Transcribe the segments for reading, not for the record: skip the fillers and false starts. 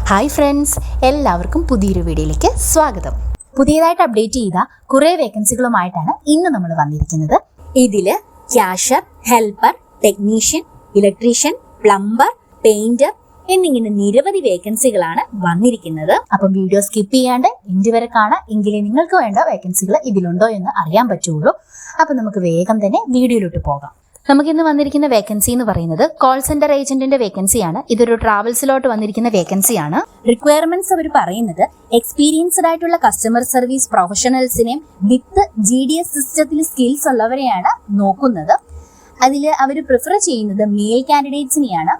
Hi friends, എല്ലാവർക്കും പുതിയൊരു വീഡിയോയിലേക്ക് സ്വാഗതം. പുതിയതായിട്ട് അപ്ഡേറ്റ് ചെയ്ത കുറേ വേക്കൻസികളുമായിട്ടാണ് ഇന്ന് നമ്മൾ വന്നിരിക്കുന്നത്. ഇതിൽ cashier, helper, technician, electrician, plumber, painter എന്നിങ്ങനെ നിരവധി വേക്കൻസികളാണ് വന്നിരിക്കുന്നത്. അപ്പം വീഡിയോ സ്കിപ്പ് ചെയ്യാണ്ട് എൻഡ് വരെ കാണാം, എങ്കിലേ നിങ്ങൾക്ക് വേണ്ട വേക്കൻസികൾ ഇതിലുണ്ടോ എന്ന് അറിയാൻ പറ്റുള്ളൂ. അപ്പം നമുക്ക് വേഗം തന്നെ വീഡിയോയിലോട്ട് പോകാം. നമുക്കിന്ന് വന്നിരിക്കുന്ന വേക്കൻസി എന്ന് പറയുന്നത് കോൾ സെന്റർ ഏജന്റിന്റെ വേക്കൻസിയാണ്. ഇതൊരു ട്രാവൽസിലോട്ട് വന്നിരിക്കുന്ന വേക്കൻസിയാണ്. റിക്വയർമെന്റ്സ് അവർ പറയുന്നത് എക്സ്പീരിയൻസ്ഡ് ആയിട്ടുള്ള കസ്റ്റമർ സർവീസ് പ്രൊഫഷണൽസിനെയും വിത്ത് GDS സിസ്റ്റത്തിൽ സ്കിൽസ് ഉള്ളവരെയാണ് നോക്കുന്നത്. അതിൽ അവർ പ്രിഫർ ചെയ്യുന്നത് മെയിൽ കാൻഡിഡേറ്റ്സിനെയാണ്.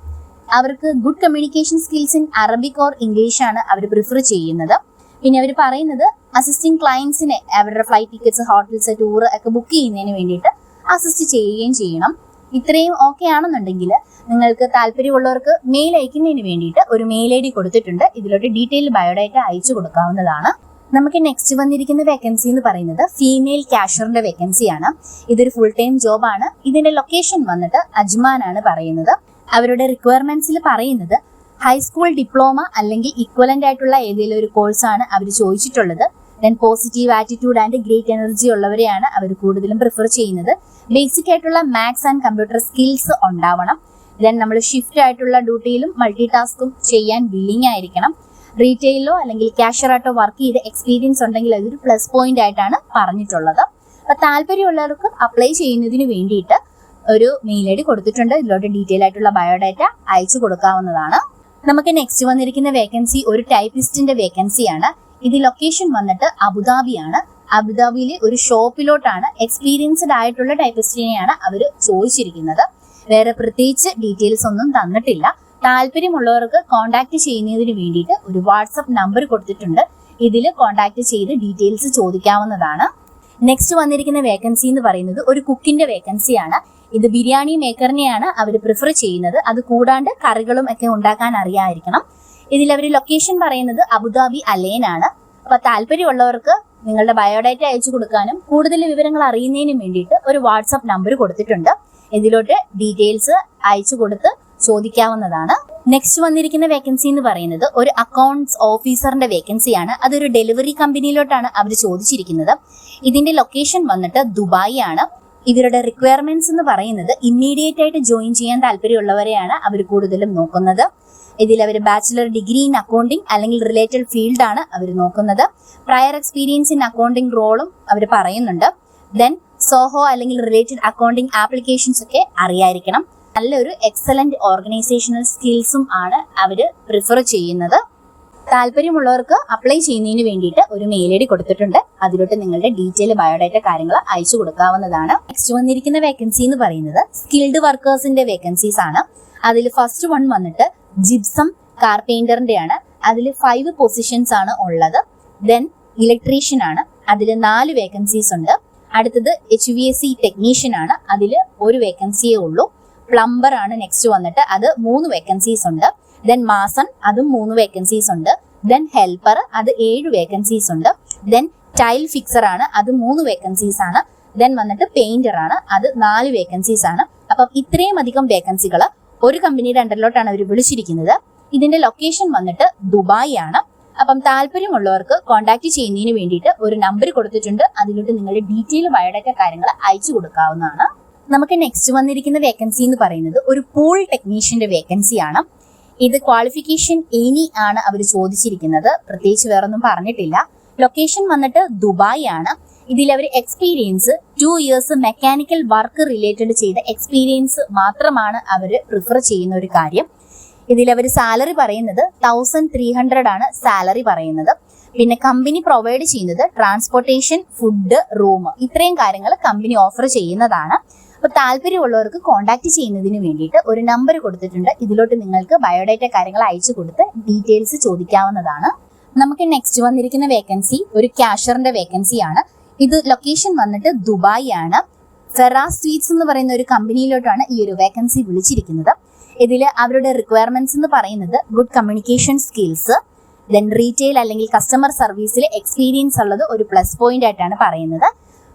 അവർക്ക് good communication skills in Arabic or English ആണ് അവർ പ്രിഫർ ചെയ്യുന്നത്. പിന്നെ അവർ പറയുന്നത് അസിസ്റ്റിംഗ് ക്ലയൻസിനെ അവരുടെ ഫ്ലൈറ്റ് ടിക്കറ്റ്സ്, ഹോട്ടൽസ്, ടൂർ ഒക്കെ ബുക്ക് ചെയ്യുന്നതിന് വേണ്ടിയിട്ട് അസിസ്റ്റ് ചെയ്യുകയും ചെയ്യണം. ഇത്രയും ഓക്കെ ആണെന്നുണ്ടെങ്കിൽ നിങ്ങൾക്ക് താല്പര്യമുള്ളവർക്ക് മെയിൽ അയക്കുന്നതിന് വേണ്ടിയിട്ട് ഒരു മെയിൽ ID കൊടുത്തിട്ടുണ്ട്. ഇതിലോട്ട് ഡീറ്റെയിൽ ബയോഡാറ്റ അയച്ചു കൊടുക്കാവുന്നതാണ്. നമുക്ക് നെക്സ്റ്റ് വന്നിരിക്കുന്ന വേക്കൻസി എന്ന് പറയുന്നത് ഫീമെയിൽ ക്യാഷറിന്റെ വേക്കൻസിയാണ്. ഇതൊരു ഫുൾ ടൈം ജോബാണ്. ഇതിന്റെ ലൊക്കേഷൻ വന്നിട്ട് അജ്മാൻ ആണ് പറയുന്നത്. അവരുടെ റിക്വയർമെന്റ്സിൽ പറയുന്നത് ഹൈസ്കൂൾ ഡിപ്ലോമ അല്ലെങ്കിൽ ഇക്വലന്റ് ആയിട്ടുള്ള ഏതെങ്കിലും ഒരു കോഴ്സാണ് അവർ ചോദിച്ചിട്ടുള്ളത്. Then positive attitude and great energy ഉള്ളവരെയാണ് അവർ കൂടുതലും പ്രിഫർ ചെയ്യുന്നത്. ബേസിക് ആയിട്ടുള്ള മാത്സ് ആൻഡ് കമ്പ്യൂട്ടർ സ്കിൽസ് ഉണ്ടാവണം. ദെൻ നമ്മൾ ഷിഫ്റ്റ് ആയിട്ടുള്ള ഡ്യൂട്ടിയിലും മൾട്ടി ടാസ്കും ചെയ്യാൻ വില്ലിംഗ് ആയിരിക്കണം. റീറ്റെയിലോ അല്ലെങ്കിൽ ക്യാഷ്യറായിട്ടോ വർക്ക് ചെയ്ത് എക്സ്പീരിയൻസ് ഉണ്ടെങ്കിൽ അതൊരു പ്ലസ് പോയിന്റ് ആയിട്ടാണ് പറഞ്ഞിട്ടുള്ളത്. അപ്പൊ താല്പര്യമുള്ളവർക്ക് അപ്ലൈ ചെയ്യുന്നതിന് വേണ്ടിയിട്ട് ഒരു മെയിൽ ID കൊടുത്തിട്ടുണ്ട്. ഇതിലോട്ട് ഡീറ്റെയിൽ ആയിട്ടുള്ള ബയോഡാറ്റ അയച്ചു കൊടുക്കാവുന്നതാണ്. നമുക്ക് നെക്സ്റ്റ് വന്നിരിക്കുന്ന വേക്കൻസി ഒരു ടൈപ്പിസ്റ്റിന്റെ വേക്കൻസിയാണ്. ഇത് ലൊക്കേഷൻ വന്നിട്ട് അബുദാബിയാണ്. അബുദാബിയിലെ ഒരു ഷോപ്പിലോട്ടാണ് എക്സ്പീരിയൻസ്ഡ് ആയിട്ടുള്ള ടൈപ്പിസ്റ്റിനെയാണ് അവർ ചോദിച്ചിരിക്കുന്നത്. വേറെ പ്രത്യേകിച്ച് ഡീറ്റെയിൽസ് ഒന്നും തന്നിട്ടില്ല. താല്പര്യമുള്ളവർക്ക് കോൺടാക്ട് ചെയ്യുന്നതിന് വേണ്ടിയിട്ട് ഒരു വാട്സപ്പ് നമ്പർ കൊടുത്തിട്ടുണ്ട്. ഇതിൽ കോൺടാക്ട് ചെയ്ത് ഡീറ്റെയിൽസ് ചോദിക്കാവുന്നതാണ്. നെക്സ്റ്റ് വന്നിരിക്കുന്ന വേക്കൻസി എന്ന് പറയുന്നത് ഒരു കുക്കിന്റെ വേക്കൻസിയാണ്. ഇത് ബിരിയാണി മേക്കറിനെയാണ് അവർ പ്രിഫർ ചെയ്യുന്നത്. അത് കൂടാണ്ട് കറികളും ഒക്കെ ഉണ്ടാക്കാൻ അറിയാതിരിക്കണം. ഇതിൽ അവർ ലൊക്കേഷൻ പറയുന്നത് അബുദാബി അലൈൻ ആണ്. അപ്പൊ താല്പര്യമുള്ളവർക്ക് നിങ്ങളുടെ ബയോഡാറ്റ അയച്ചു കൊടുക്കാനും കൂടുതൽ വിവരങ്ങൾ അറിയുന്നതിനും വേണ്ടിയിട്ട് ഒരു വാട്സപ്പ് നമ്പർ കൊടുത്തിട്ടുണ്ട്. ഇതിലോട്ട് ഡീറ്റെയിൽസ് അയച്ചു കൊടുത്ത് ചോദിക്കാവുന്നതാണ്. നെക്സ്റ്റ് വന്നിരിക്കുന്ന വേക്കൻസി എന്ന് പറയുന്നത് ഒരു അക്കൗണ്ട്സ് ഓഫീസറിന്റെ വേക്കൻസിയാണ്. അതൊരു ഡെലിവറി കമ്പനിയിലോട്ടാണ് അവർ ചോദിച്ചിരിക്കുന്നത്. ഇതിന്റെ ലൊക്കേഷൻ വന്നിട്ട് ദുബായ് ആണ്. ഇവരുടെ റിക്വയർമെന്റ്സ് എന്ന് പറയുന്നത് ഇമ്മീഡിയറ്റ് ആയിട്ട് ജോയിൻ ചെയ്യാൻ താല്പര്യമുള്ളവരെയാണ് അവർ കൂടുതലും നോക്കുന്നത്. ഇതിൽ അവർ ബാച്ചിലർ ഡിഗ്രി ഇൻ അക്കൗണ്ടിങ് അല്ലെങ്കിൽ റിലേറ്റഡ് ഫീൽഡ് ആണ് അവർ നോക്കുന്നത്. പ്രയർ എക്സ്പീരിയൻസ് ഇൻ അക്കൗണ്ടിങ് റോളും അവർ പറയുന്നുണ്ട്. ദെൻ സോഹോ അല്ലെങ്കിൽ റിലേറ്റഡ് അക്കൗണ്ടിങ് ആപ്ലിക്കേഷൻസ് ഒക്കെ അറിയായിരിക്കണം. നല്ലൊരു എക്സലന്റ് ഓർഗനൈസേഷണൽ സ്കിൽസും ആണ് അവർ പ്രിഫർ ചെയ്യുന്നത്. താല്പര്യമുള്ളവർക്ക് അപ്ലൈ ചെയ്യുന്നതിന് വേണ്ടിയിട്ട് ഒരു മെയിൽ ID കൊടുത്തിട്ടുണ്ട്. അതിലോട്ട് നിങ്ങളുടെ ഡീറ്റെയിൽ ബയോഡാറ്റ കാര്യങ്ങൾ അയച്ചു കൊടുക്കാവുന്നതാണ്. നെക്സ്റ്റ് വന്നിരിക്കുന്ന വേക്കൻസി എന്ന് പറയുന്നത് സ്കിൽഡ് വർക്കേഴ്സിന്റെ വേക്കൻസീസ് ആണ്. അതിൽ ഫസ്റ്റ് വൺ വന്നിട്ട് ജിപ്സം കാർപെയിന്ററിന്റെ ആണ്. അതിൽ 5 പൊസിഷൻസ് ആണ് ഉള്ളത്. ദെൻ ഇലക്ട്രീഷ്യൻ ആണ്. അതിൽ 4 വേക്കൻസീസ് ഉണ്ട്. അടുത്തത് HVAC ടെക്നീഷ്യൻ ആണ്. അതിൽ ഒരു വേക്കൻസിയേ ഉള്ളൂ. പ്ലംബർ ആണ് നെക്സ്റ്റ് വന്നിട്ട്. അത് 3 വേക്കൻസീസ് ഉണ്ട്. ദെൻ മാസൺ, അതും 3 വേക്കൻസീസ് ഉണ്ട്. ദെൻ ഹെൽപ്പർ, അത് 7 വേക്കൻസീസ് ഉണ്ട്. ദെൻ ടൈൽ ഫിക്സർ ആണ്. അത് 3 വേക്കൻസീസ് ആണ്. ദെൻ വന്നിട്ട് പെയിന്റർ ആണ്. അത് 4 വേക്കൻസീസ് ആണ്. അപ്പം ഇത്രയും അധികം വേക്കൻസികൾ ഒരു കമ്പനിയുടെ അണ്ടറിലോട്ടാണ് അവർ വിളിച്ചിരിക്കുന്നത്. ഇതിന്റെ ലൊക്കേഷൻ വന്നിട്ട് ദുബായ് ആണ്. അപ്പം താല്പര്യമുള്ളവർക്ക് കോൺടാക്ട് ചെയ്യുന്നതിന് വേണ്ടിയിട്ട് ഒരു നമ്പർ കൊടുത്തിട്ടുണ്ട്. അതിലോട്ട് നിങ്ങളുടെ ഡീറ്റെയിൽ ബയോഡാറ്റ കാര്യങ്ങൾ അയച്ചു കൊടുക്കാവുന്നതാണ്. നമുക്ക് നെക്സ്റ്റ് വന്നിരിക്കുന്ന വേക്കൻസി എന്ന് പറയുന്നത് ഒരു പൂൾ ടെക്നീഷ്യന്റെ വേക്കൻസിയാണ്. ഇത് ക്വാളിഫിക്കേഷൻ എനി ആണ് അവർ ചോദിച്ചിരിക്കുന്നത്. പ്രത്യേകിച്ച് വേറൊന്നും പറഞ്ഞിട്ടില്ല. ലൊക്കേഷൻ വന്നിട്ട് ദുബായ് ആണ്. ഇതിൽ അവർ experience 2 years mechanical work related ചെയ്ത എക്സ്പീരിയൻസ് മാത്രമാണ് അവർ പ്രിഫർ ചെയ്യുന്ന ഒരു കാര്യം. ഇതിൽ അവർ സാലറി പറയുന്നത് 1300 ആണ് സാലറി പറയുന്നത്. പിന്നെ കമ്പനി പ്രൊവൈഡ് ചെയ്യുന്നത് ട്രാൻസ്പോർട്ടേഷൻ, ഫുഡ്, റൂം, ഇത്രയും കാര്യങ്ങൾ കമ്പനി ഓഫർ ചെയ്യുന്നതാണ്. അപ്പൊ താല്പര്യമുള്ളവർക്ക് കോൺടാക്ട് ചെയ്യുന്നതിന് വേണ്ടിയിട്ട് ഒരു നമ്പർ കൊടുത്തിട്ടുണ്ട്. ഇതിലോട്ട് നിങ്ങൾക്ക് ബയോഡാറ്റ കാര്യങ്ങൾ അയച്ചു കൊടുത്ത് ഡീറ്റെയിൽസ് ചോദിക്കാവുന്നതാണ്. നമുക്ക് നെക്സ്റ്റ് വന്നിരിക്കുന്ന വേക്കൻസി ഒരു ക്യാഷറിന്റെ വേക്കൻസിയാണ്. ഇത് ലൊക്കേഷൻ വന്നിട്ട് ദുബായ് ആണ്. ഫെറാസ് സ്വീറ്റ്സ് എന്ന് പറയുന്ന ഒരു കമ്പനിയിലോട്ടാണ് ഈ ഒരു വേക്കൻസി വിളിച്ചിരിക്കുന്നത്. ഇതിൽ അവരുടെ റിക്വയർമെന്റ്സ് എന്ന് പറയുന്നത് good communication skills, then retail അല്ലെങ്കിൽ കസ്റ്റമർ സർവീസിൽ എക്സ്പീരിയൻസ് ഉള്ളത് ഒരു പ്ലസ് പോയിന്റ് ആയിട്ടാണ് പറയുന്നത്.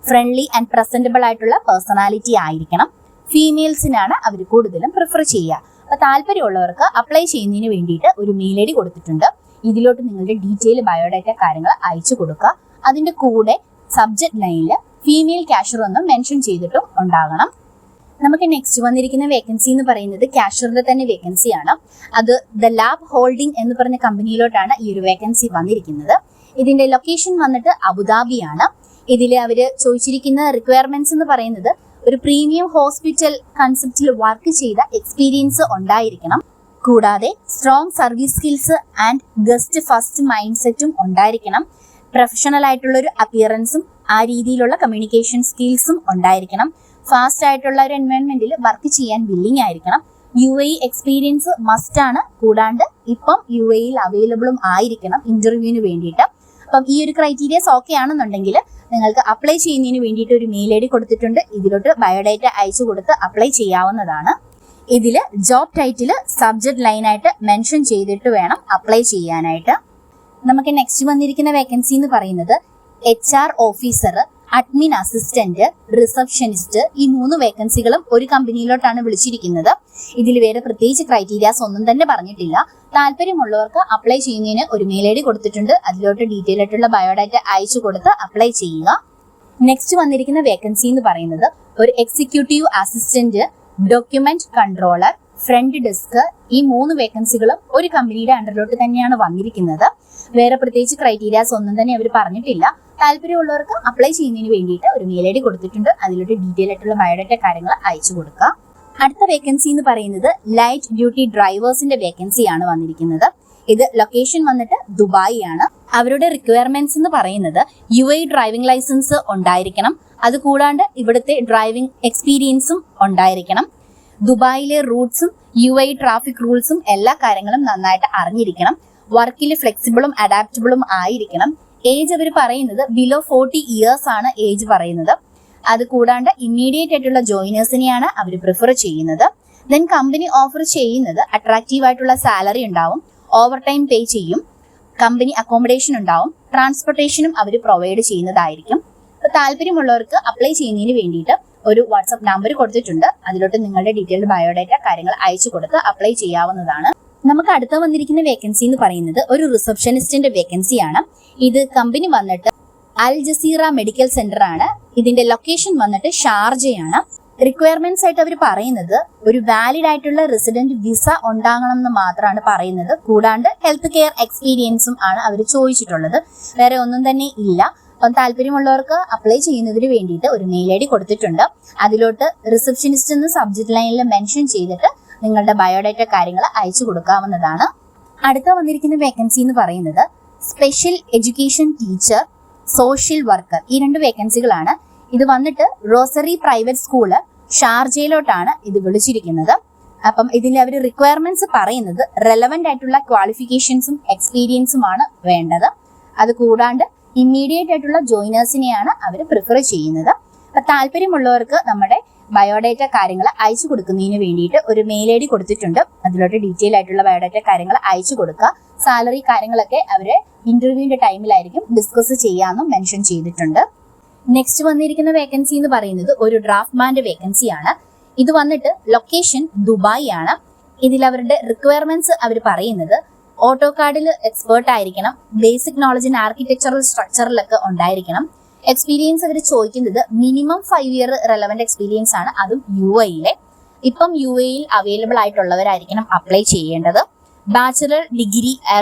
ഫ്രണ്ട്ലി ആൻഡ് പ്രസന്റബിൾ ആയിട്ടുള്ള പേഴ്സണാലിറ്റി ആയിരിക്കണം. ഫീമെയിൽസിനാണ് അവർ കൂടുതലും പ്രിഫർ ചെയ്യുക. അപ്പോൾ താല്പര്യമുള്ളവർക്ക് അപ്ലൈ ചെയ്യുന്നതിന് വേണ്ടിയിട്ട് ഒരു മെയിൽ ഐ ഡി കൊടുത്തിട്ടുണ്ട്. ഇതിലോട്ട് നിങ്ങളുടെ ഡീറ്റെയിൽ ബയോഡാറ്റ കാര്യങ്ങൾ അയച്ചു കൊടുക്കുക. അതിന്റെ കൂടെ സബ്ജക്ട് ലൈനിൽ ഫീമെയിൽ കാഷ്യർ ഒന്നും മെൻഷൻ ചെയ്തിട്ടും ഉണ്ടാകണം. നമുക്ക് നെക്സ്റ്റ് വന്നിരിക്കുന്ന വേക്കൻസി എന്ന് പറയുന്നത് കാഷ്യറിന്റെ തന്നെ വേക്കൻസിയാണ്. അത് ദ ലാബ് ഹോൾഡിംഗ് എന്ന് പറഞ്ഞ കമ്പനിയിലോട്ടാണ് ഈ ഒരു വേക്കൻസി വന്നിരിക്കുന്നത്. ഇതിന്റെ ലൊക്കേഷൻ വന്നിട്ട് അബുദാബിയാണ്. ഇതിൽ അവർ ചോദിച്ചിരിക്കുന്ന റിക്വയർമെന്റ്സ് എന്ന് പറയുന്നത് ഒരു പ്രീമിയം ഹോസ്പിറ്റൽ കൺസെപ്റ്റിൽ വർക്ക് ചെയ്ത എക്സ്പീരിയൻസ് ഉണ്ടായിരിക്കണം. കൂടാതെ strong service skills and guest first mind സെറ്റും ഉണ്ടായിരിക്കണം. പ്രൊഫഷണൽ ആയിട്ടുള്ള ഒരു അപ്പിയറൻസും ആ രീതിയിലുള്ള കമ്മ്യൂണിക്കേഷൻ സ്കിൽസും ഉണ്ടായിരിക്കണം. ഫാസ്റ്റ് ആയിട്ടുള്ള ഒരു എൻവയോൺമെന്റിൽ വർക്ക് ചെയ്യാൻ വില്ലിംഗ് ആയിരിക്കണം. UAE എക്സ്പീരിയൻസ് മസ്റ്റ് ആണ്. കൂടാണ്ട് ഇപ്പം UAEയിൽ അവൈലബിളും ആയിരിക്കണം ഇന്റർവ്യൂവിന് വേണ്ടിയിട്ട്. അപ്പം ഈ ഒരു ക്രൈറ്റീരിയസ് ഓക്കെ ആണെന്നുണ്ടെങ്കിൽ നിങ്ങൾക്ക് അപ്ലൈ ചെയ്യുന്നതിന് വേണ്ടിയിട്ട് ഒരു മെയിൽ ഐ ഡി കൊടുത്തിട്ടുണ്ട്. ഇതിലോട്ട് ബയോഡാറ്റ അയച്ചു കൊടുത്ത് അപ്ലൈ ചെയ്യാവുന്നതാണ്. ഇതിൽ ജോബ് ടൈറ്റിൽ സബ്ജക്ട് ലൈനായിട്ട് മെൻഷൻ ചെയ്തിട്ട് വേണം അപ്ലൈ ചെയ്യാനായിട്ട്. നമുക്ക് നെക്സ്റ്റ് വന്നിരിക്കുന്ന വേക്കൻസി എന്ന് പറയുന്നത് HR officer, admin assistant, receptionist, ഈ 3 വേക്കൻസികളും ഒരു കമ്പനിയിലോട്ടാണ് വിളിച്ചിരിക്കുന്നത്. ഇതിൽ വേറെ പ്രത്യേകിച്ച് ക്രൈറ്റീരിയാസ് ഒന്നും തന്നെ പറഞ്ഞിട്ടില്ല. താല്പര്യമുള്ളവർക്ക് അപ്ലൈ ചെയ്യുന്നതിന് ഒരു മെയിൽ ഐ ഡി കൊടുത്തിട്ടുണ്ട്. അതിലോട്ട് ഡീറ്റെയിൽ ആയിട്ടുള്ള ബയോഡാറ്റ അയച്ചു കൊടുത്ത് അപ്ലൈ ചെയ്യുക. നെക്സ്റ്റ് വന്നിരിക്കുന്ന വേക്കൻസി എന്ന് പറയുന്നത് ഒരു executive assistant, document controller, front desk, ഈ 3 വേക്കൻസികളും ഒരു കമ്പനിയുടെ അണ്ടറിലോട്ട് തന്നെയാണ് വന്നിരിക്കുന്നത്. വേറെ പ്രത്യേകിച്ച് ക്രൈറ്റീരിയാസ് ഒന്നും തന്നെ അവർ പറഞ്ഞിട്ടില്ല. താല്പര്യമുള്ളവർക്ക് അപ്ലൈ ചെയ്യുന്നതിന് വേണ്ടിയിട്ട് ഒരു മെയിൽ ഐ ഡി കൊടുത്തിട്ടുണ്ട്. അതിലോട്ട് ഡീറ്റെയിൽ ആയിട്ടുള്ള ബയോഡാറ്റ കാര്യങ്ങൾ അയച്ചു കൊടുക്കുക. അടുത്ത വേക്കൻസി എന്ന് പറയുന്നത് ലൈറ്റ് ഡ്യൂട്ടി ഡ്രൈവേഴ്സിന്റെ വേക്കൻസിയാണ് വന്നിരിക്കുന്നത്. ഇത് ലൊക്കേഷൻ വന്നിട്ട് ദുബായ് ആണ്. അവരുടെ റിക്വയർമെന്റ്സ് എന്ന് പറയുന്നത് UAE ഡ്രൈവിംഗ് ലൈസൻസ് ഉണ്ടായിരിക്കണം. അതുകൂടാണ്ട് ഇവിടുത്തെ ഡ്രൈവിംഗ് എക്സ്പീരിയൻസും ഉണ്ടായിരിക്കണം. ദുബായിലെ റൂട്ട്സും UAE ട്രാഫിക് റൂൾസും എല്ലാ കാര്യങ്ങളും നന്നായിട്ട് അറിഞ്ഞിരിക്കണം. വർക്കിൽ ഫ്ലെക്സിബിളും അഡാപ്റ്റബിളും ആയിരിക്കണം. ഏജ് അവർ പറയുന്നത് ബിലോ 40 ഇയേഴ്സ് ആണ് ഏജ് പറയുന്നത്. അത് കൂടാണ്ട് ഇമ്മീഡിയറ്റ് ആയിട്ടുള്ള ജോയിനേഴ്സിനെയാണ് അവർ പ്രിഫർ ചെയ്യുന്നത്. ദെൻ കമ്പനി ഓഫർ ചെയ്യുന്നത് അട്രാക്റ്റീവ് ആയിട്ടുള്ള സാലറി ഉണ്ടാവും, ഓവർ ടൈം പേ ചെയ്യും, കമ്പനി അക്കോമഡേഷൻ ഉണ്ടാവും, ട്രാൻസ്പോർട്ടേഷനും അവർ പ്രൊവൈഡ് ചെയ്യുന്നതായിരിക്കും. അപ്പോൾ താല്പര്യമുള്ളവർക്ക് അപ്ലൈ ചെയ്യുന്നതിന് വേണ്ടിയിട്ട് ഒരു വാട്സ്ആപ്പ് നമ്പർ കൊടുത്തിട്ടുണ്ട്. അതിലോട്ട് നിങ്ങളുടെ ഡീറ്റെയിൽഡ് ബയോഡാറ്റ കാര്യങ്ങൾ അയച്ചു കൊടുത്ത് അപ്ലൈ ചെയ്യാവുന്നതാണ്. നമുക്ക് അടുത്ത വന്നിരിക്കുന്ന വേക്കൻസി എന്ന് പറയുന്നത് ഒരു റിസപ്ഷനിസ്റ്റിന്റെ വേക്കൻസിയാണ്. ഇത് കമ്പനി വന്നിട്ട് അൽ ജസീറ മെഡിക്കൽ സെന്റർ ആണ്. ഇതിന്റെ ലൊക്കേഷൻ വന്നിട്ട് ഷാർജയാണ്. റിക്വയർമെന്റ്സ് ആയിട്ട് അവർ പറയുന്നത് ഒരു വാലിഡ് ആയിട്ടുള്ള റെസിഡന്റ് വിസ ഉണ്ടാകണം എന്ന് മാത്രമാണ് പറയുന്നത്. കൂടാണ്ട് ഹെൽത്ത് കെയർ എക്സ്പീരിയൻസും ആണ് അവർ ചോദിച്ചിട്ടുള്ളത്. വേറെ ഒന്നും തന്നെ ഇല്ല. അപ്പം താല്പര്യമുള്ളവർക്ക് അപ്ലൈ ചെയ്യുന്നതിന് വേണ്ടിയിട്ട് ഒരു മെയിൽ ഐ ഡി കൊടുത്തിട്ടുണ്ട്. അതിലോട്ട് റിസപ്ഷനിസ്റ്റ് എന്ന് സബ്ജക്ട് ലൈനിൽ മെൻഷൻ ചെയ്തിട്ട് നിങ്ങളുടെ ബയോഡാറ്റ കാര്യങ്ങൾ അയച്ചു കൊടുക്കാവുന്നതാണ്. അടുത്ത വന്നിരിക്കുന്ന വേക്കൻസി എന്ന് പറയുന്നത് special education teacher, social worker, ഈ 2 വേക്കൻസികളാണ്. ഇത് വന്നിട്ട് റോസറി പ്രൈവറ്റ് സ്കൂള് ഷാർജയിലോട്ടാണ് ഇത് വിളിച്ചിരിക്കുന്നത്. അപ്പം ഇതിൽ അവർ റിക്വയർമെന്റ്സ് പറയുന്നത് റെലവന്റ് ആയിട്ടുള്ള ക്വാളിഫിക്കേഷൻസും എക്സ്പീരിയൻസുമാണ് വേണ്ടത്. അത് കൂടാണ്ട് ഇമ്മീഡിയറ്റ് ആയിട്ടുള്ള ജോയിനേഴ്സിനെയാണ് അവർ പ്രിഫർ ചെയ്യുന്നത്. അപ്പൊ താല്പര്യമുള്ളവർക്ക് നമ്മുടെ ബയോഡാറ്റ കാര്യങ്ങൾ അയച്ചു കൊടുക്കുന്നതിന് വേണ്ടിയിട്ട് ഒരു മെയിൽ ഐ ഡി കൊടുത്തിട്ടുണ്ട്. അതിലോട്ട് ഡീറ്റെയിൽ ആയിട്ടുള്ള ബയോഡാറ്റ കാര്യങ്ങൾ അയച്ചു കൊടുക്കുക. സാലറി കാര്യങ്ങളൊക്കെ അവര് ഇന്റർവ്യൂവിന്റെ ടൈമിലായിരിക്കും ഡിസ്കസ് ചെയ്യാമെന്നും മെൻഷൻ ചെയ്തിട്ടുണ്ട്. നെക്സ്റ്റ് വന്നിരിക്കുന്ന വേക്കൻസി എന്ന് പറയുന്നത് ഒരു ഡ്രാഫ്റ്റ്മാന്റെ വേക്കൻസിയാണ്. ഇത് വന്നിട്ട് ലൊക്കേഷൻ ദുബായ് ആണ്. ഇതിൽ അവരുടെ റിക്വയർമെന്റ്സ് അവർ പറയുന്നത് ഓട്ടോകാഡിൽ എക്സ്പേർട്ട് ആയിരിക്കണം, ബേസിക് നോളജ് ഇൻ ആർക്കിടെക്ചറൽ സ്ട്രക്ചറിലൊക്കെ ഉണ്ടായിരിക്കണം. എക്സ്പീരിയൻസ് അവർ ചോദിക്കുന്നത് മിനിമം 5 ഇയർ റെലവന്റ് എക്സ്പീരിയൻസ് ആണ്. അതും UAEയിലെ. ഇപ്പം UAEയിൽ അവൈലബിൾ ആയിട്ടുള്ളവരായിരിക്കണം അപ്ലൈ ചെയ്യേണ്ടത്. ബാച്ചിലർ ഡിഗ്രി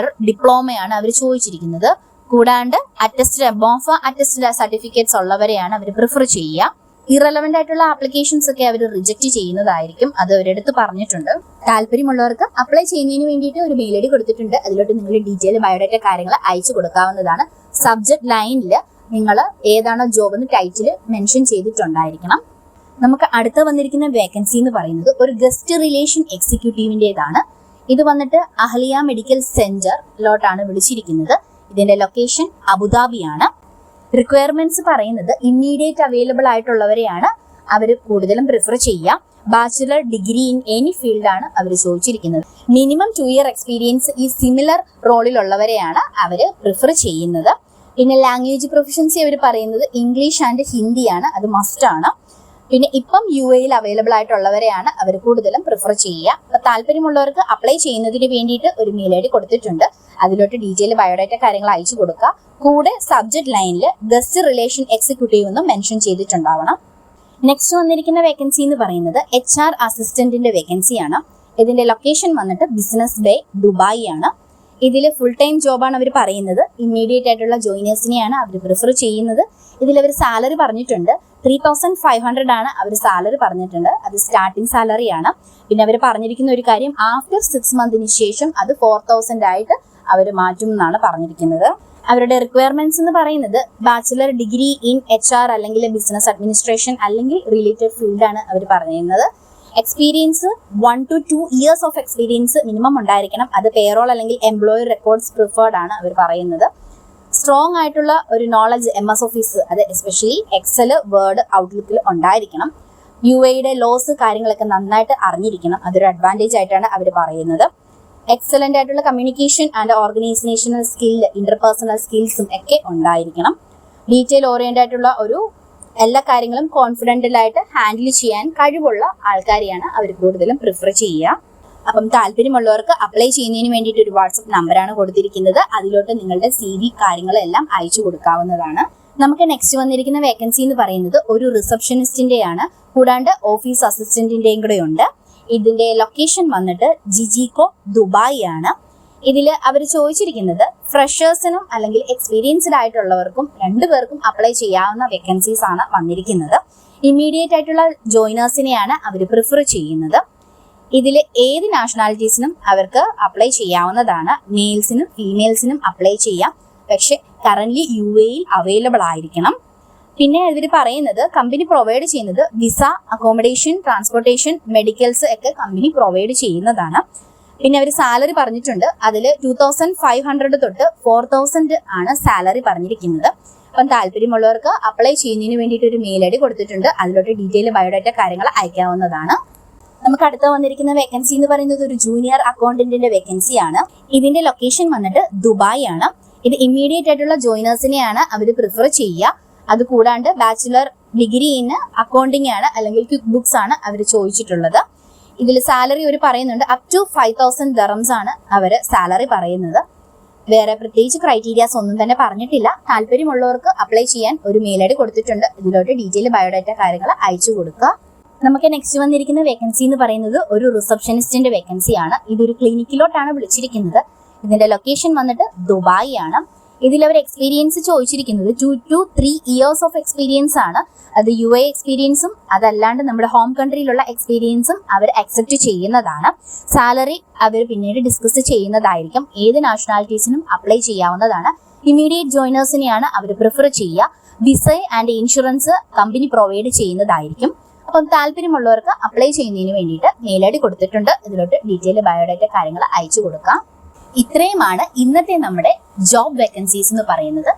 ഡിപ്ലോമയാണ് അവർ ചോദിച്ചിരിക്കുന്നത്. കൂടാണ്ട് അറ്റസ്റ്റഡ് സർട്ടിഫിക്കറ്റ്സ് ഉള്ളവരെയാണ് അവർ പ്രിഫർ ചെയ്യുക. ഇറലവന്റ് ആയിട്ടുള്ള ആപ്ലിക്കേഷൻസ് ഒക്കെ അവർ റിജക്ട് ചെയ്യുന്നതായിരിക്കും. അത് അവരെടുത്ത് പറഞ്ഞിട്ടുണ്ട്. താല്പര്യമുള്ളവർക്ക് അപ്ലൈ ചെയ്യുന്നതിന് വേണ്ടിയിട്ട് ഒരു മെയിൽ ഐ ഡി കൊടുത്തിട്ടുണ്ട്. അതിലോട്ട് നിങ്ങൾ ഡീറ്റെയിൽ ബയോഡാറ്റ കാര്യങ്ങൾ അയച്ചു കൊടുക്കാവുന്നതാണ്. സബ്ജക്ട് ലൈനിൽ നിങ്ങൾ ഏതാണോ ജോബ് എന്ന് ടൈറ്റിൽ മെൻഷൻ ചെയ്തിട്ടുണ്ടായിരിക്കണം. നമുക്ക് അടുത്ത വന്നിരിക്കുന്ന വേക്കൻസി എന്ന് പറയുന്നത് ഒരു ഗസ്റ്റ് റിലേഷൻ എക്സിക്യൂട്ടീവിൻ്റെതാണ്. ഇത് വന്നിട്ട് അഹ്ലിയ മെഡിക്കൽ സെന്ററിലോട്ടാണ് വിളിച്ചിരിക്കുന്നത്. ഇതിന്റെ ലൊക്കേഷൻ അബുദാബിയാണ്. റിക്വയർമെന്റ്സ് പറയുന്നത് ഇമ്മീഡിയറ്റ് അവൈലബിൾ ആയിട്ടുള്ളവരെയാണ് അവർ കൂടുതലും പ്രിഫർ ചെയ്യുക. ബാച്ചിലർ ഡിഗ്രി ഇൻ എനി ഫീൽഡാണ് അവർ ചോദിച്ചിരിക്കുന്നത്. മിനിമം 2 ഇയർ എക്സ്പീരിയൻസ് ഈ സിമിലർ റോളിലുള്ളവരെയാണ് അവർ പ്രിഫർ ചെയ്യുന്നത്. പിന്നെ ലാംഗ്വേജ് പ്രൊഫഷൻസി അവർ പറയുന്നത് ഇംഗ്ലീഷ് ആൻഡ് ഹിന്ദിയാണ്. അത് മസ്റ്റ് ആണ്. പിന്നെ ഇപ്പം UAE അവൈലബിൾ ആയിട്ടുള്ളവരെയാണ് അവർ കൂടുതലും പ്രിഫർ ചെയ്യുക. അപ്പൊ താല്പര്യമുള്ളവർക്ക് അപ്ലൈ ചെയ്യുന്നതിന് വേണ്ടിയിട്ട് ഒരു മെയിൽ ID കൊടുത്തിട്ടുണ്ട്. അതിലോട്ട് ഡീറ്റെയിൽ ബയോഡാറ്റ കാര്യങ്ങൾ അയച്ചു കൊടുക്കുക. കൂടെ സബ്ജക്ട് ലൈനിൽ ഗസ്റ്റ് റിലേഷൻ എക്സിക്യൂട്ടീവ് എന്ന് മെൻഷൻ ചെയ്തിട്ടുണ്ടാവണം. നെക്സ്റ്റ് വന്നിരിക്കുന്ന വേക്കൻസി എന്ന് പറയുന്നത് HR അസിസ്റ്റന്റിന്റെ വേക്കൻസിയാണ്. ഇതിന്റെ ലൊക്കേഷൻ വന്നിട്ട് ബിസിനസ് ബേ ദുബായ് ആണ്. ഇതിൽ ഫുൾ ടൈം ജോബാണ് അവർ പറയുന്നത്. ഇമ്മീഡിയറ്റ് ആയിട്ടുള്ള ജോയിനേഴ്സിനെയാണ് അവർ പ്രിഫർ ചെയ്യുന്നത്. ഇതിൽ അവർ സാലറി പറഞ്ഞിട്ടുണ്ട് 3500 ആണ് അവർ സാലറി പറഞ്ഞിട്ടുണ്ട്. അത് സ്റ്റാർട്ടിംഗ് സാലറി ആണ്. പിന്നെ അവർ പറഞ്ഞിരിക്കുന്ന ഒരു കാര്യം ആഫ്റ്റർ 6 മന്തിന് ശേഷം അത് 4000 ആയിട്ട് അവർ മാറ്റും എന്നാണ് പറഞ്ഞിരിക്കുന്നത്. അവരുടെ റിക്വയർമെന്റ്സ് എന്ന് പറയുന്നത് ബാച്ചിലർ ഡിഗ്രി ഇൻ HR അല്ലെങ്കിൽ ബിസിനസ് അഡ്മിനിസ്ട്രേഷൻ അല്ലെങ്കിൽ റിലേറ്റഡ് ഫീൽഡ് ആണ് അവർ പറഞ്ഞിരുന്നത്. Experience 1 to 2 years of experience minimum ഉണ്ടായിരിക്കണം. അത് പേറോൾ അല്ലെങ്കിൽ എംപ്ലോയർ റെക്കോർഡ്സ് പ്രിഫേർഡ് ആണ് അവർ പറയുന്നത്. സ്ട്രോങ് ആയിട്ടുള്ള ഒരു നോളജ് MS ഓഫീസ്, അത് എസ്പെഷ്യലി എക്സൽ, വേർഡ്, ഔട്ട്ലുക്കിൽ ഉണ്ടായിരിക്കണം. UAE ലോസ് കാര്യങ്ങളൊക്കെ നന്നായിട്ട് അറിഞ്ഞിരിക്കണം. അതൊരു അഡ്വാൻറ്റേജ് ആയിട്ടാണ് അവർ പറയുന്നത്. എക്സലന്റ് ആയിട്ടുള്ള communication and organisational skill, interpersonal സ്കിൽസും ഒക്കെ ഉണ്ടായിരിക്കണം. ഡീറ്റെയിൽ ഓറിയന്റഡ് ആയിട്ടുള്ള എല്ലാ കാര്യങ്ങളും കോൺഫിഡന്റൽ ആയിട്ട് ഹാൻഡിൽ ചെയ്യാൻ കഴിവുള്ള ആൾക്കാരെയാണ് അവർ കൂടുതലും പ്രിഫർ ചെയ്യുക. അപ്പം താല്പര്യമുള്ളവർക്ക് അപ്ലൈ ചെയ്യുന്നതിന് വേണ്ടിയിട്ട് ഒരു വാട്സപ്പ് നമ്പറാണ് കൊടുത്തിരിക്കുന്നത്. അതിലോട്ട് നിങ്ങളുടെ CV കാര്യങ്ങളെല്ലാം അയച്ചു കൊടുക്കാവുന്നതാണ്. നമുക്ക് നെക്സ്റ്റ് വന്നിരിക്കുന്ന വേക്കൻസി എന്ന് പറയുന്നത് ഒരു റിസപ്ഷനിസ്റ്റിന്റെയാണ്. കൂടാണ്ട് ഓഫീസ് അസിസ്റ്റന്റിന്റെയും കൂടെ ഉണ്ട്. ഇതിന്റെ ലൊക്കേഷൻ വന്നിട്ട് ജിജിക്കോ ദുബായ് ആണ്. ഇതിൽ അവർ ചോദിച്ചിരിക്കുന്നത് ഫ്രഷേഴ്സിനും അല്ലെങ്കിൽ എക്സ്പീരിയൻസ്ഡ് ആയിട്ടുള്ളവർക്കും രണ്ടുപേർക്കും അപ്ലൈ ചെയ്യാവുന്ന വേക്കൻസീസ് ആണ് വന്നിരിക്കുന്നത്. ഇമ്മീഡിയറ്റ് ആയിട്ടുള്ള ജോയിനേഴ്സിനെയാണ് അവർ പ്രിഫർ ചെയ്യുന്നത്. ഇതിൽ ഏത് നാഷണാലിറ്റീസിനും അവർക്ക് അപ്ലൈ ചെയ്യാവുന്നതാണ്. മെയിൽസിനും ഫീമെയിൽസിനും അപ്ലൈ ചെയ്യാം. പക്ഷെ കറന്റ് UAE അവൈലബിൾ ആയിരിക്കണം. പിന്നെ ഇവർ പറയുന്നത് കമ്പനി പ്രൊവൈഡ് ചെയ്യുന്നത് വിസ, അക്കോമഡേഷൻ, ട്രാൻസ്പോർട്ടേഷൻ, മെഡിക്കൽസ് ഒക്കെ കമ്പനി പ്രൊവൈഡ് ചെയ്യുന്നതാണ്. പിന്നെ അവർ സാലറി പറഞ്ഞിട്ടുണ്ട്. അതിൽ 2500 തൊട്ട് 4000 ആണ് സാലറി പറഞ്ഞിരിക്കുന്നത്. അപ്പം താല്പര്യമുള്ളവർക്ക് അപ്ലൈ ചെയ്യുന്നതിന് വേണ്ടിയിട്ട് ഒരു മെയിൽ ID കൊടുത്തിട്ടുണ്ട്. അതിലോട്ട് ഡീറ്റെയിൽ ബയോഡാറ്റ കാര്യങ്ങൾ അയക്കാവുന്നതാണ്. നമുക്ക് അടുത്ത വന്നിരിക്കുന്ന വേക്കൻസി എന്ന് പറയുന്നത് ഒരു ജൂനിയർ അക്കൗണ്ടന്റിന്റെ വേക്കൻസി ആണ്. ഇതിന്റെ ലൊക്കേഷൻ വന്നിട്ട് ദുബായ് ആണ്. ഇത് ഇമ്മീഡിയറ്റ് ആയിട്ടുള്ള ജോയിനേഴ്സിനെയാണ് അവർ പ്രിഫർ ചെയ്യുക. അത് കൂടാണ്ട് ബാച്ചിലർ ഡിഗ്രി ഇൻ അക്കൗണ്ടിങ് ആണ് അല്ലെങ്കിൽ ക്വിക്ക് ബുക്സ് ആണ് അവർ ചോദിച്ചിട്ടുള്ളത്. ഇതിൽ സാലറി അവർ പറയുന്നുണ്ട് അപ് ടു 5000 dirhams ആണ് അവർ സാലറി പറയുന്നത്. വേറെ പ്രത്യേകിച്ച് ക്രൈറ്റീരിയാസ് ഒന്നും തന്നെ പറഞ്ഞിട്ടില്ല. താല്പര്യമുള്ളവർക്ക് അപ്ലൈ ചെയ്യാൻ ഒരു മെയിൽ ID കൊടുത്തിട്ടുണ്ട്. ഇതിലോട്ട് ഡീറ്റെയിൽ ബയോഡാറ്റ കാര്യങ്ങൾ അയച്ചു കൊടുക്കുക. നമുക്ക് നെക്സ്റ്റ് വന്നിരിക്കുന്ന വേക്കൻസി എന്ന് പറയുന്നത് ഒരു റിസപ്ഷനിസ്റ്റിന്റെ വേക്കൻസി ആണ്. ഇതൊരു ക്ലിനിക്കിലോട്ടാണ് വിളിച്ചിരിക്കുന്നത്. ഇതിന്റെ ലൊക്കേഷൻ വന്നിട്ട് ദുബായ് ആണ്. ഇതിൽ അവർ എക്സ്പീരിയൻസ് ചോദിച്ചിരിക്കുന്നത് 2 to 3 ഇയേഴ്സ് ഓഫ് എക്സ്പീരിയൻസ് ആണ്. അത് UAE എക്സ്പീരിയൻസും അതല്ലാണ്ട് നമ്മുടെ ഹോം കൺട്രിയിലുള്ള എക്സ്പീരിയൻസും അവർ അക്സെപ്റ്റ് ചെയ്യുന്നതാണ്. സാലറി അവർ പിന്നീട് ഡിസ്കസ് ചെയ്യുന്നതായിരിക്കും. ഏത് നാഷണാലിറ്റീസിനും അപ്ലൈ ചെയ്യാവുന്നതാണ്. ഇമ്മീഡിയറ്റ് ജോയിനേഴ്സിനെയാണ് അവർ പ്രിഫർ ചെയ്യുക. Visa and insurance company provide ചെയ്യുന്നതായിരിക്കും. അപ്പം താല്പര്യമുള്ളവർക്ക് അപ്ലൈ ചെയ്യുന്നതിന് വേണ്ടിയിട്ട് മെയിൽ ID കൊടുത്തിട്ടുണ്ട്. ഇതിലോട്ട് ഡീറ്റെയിൽ ബയോഡാറ്റ കാര്യങ്ങൾ അയച്ചു കൊടുക്കാം. ഇത്രയുമാണ് ഇന്നത്തെ നമ്മുടെ ജോബ് വേക്കൻസീസ് എന്ന് പറയുന്നത്.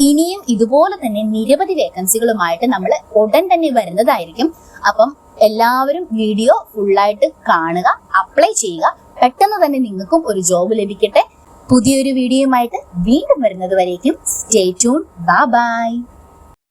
ഇനിയും ഇതുപോലെ തന്നെ നിരവധി വേക്കൻസികളുമായിട്ട് നമ്മൾ ഉടൻ തന്നെ വരുന്നതായിരിക്കും. അപ്പം എല്ലാവരും വീഡിയോ ഫുള്ളായിട്ട് കാണുക, അപ്ലൈ ചെയ്യുക. പെട്ടെന്ന് തന്നെ നിങ്ങൾക്കും ഒരു ജോബ് ലഭിക്കട്ടെ. പുതിയൊരു വീഡിയോയുമായിട്ട് വീണ്ടും വരുന്നത് വരേക്കും സ്റ്റേ ട്യൂൺ. Bye bye.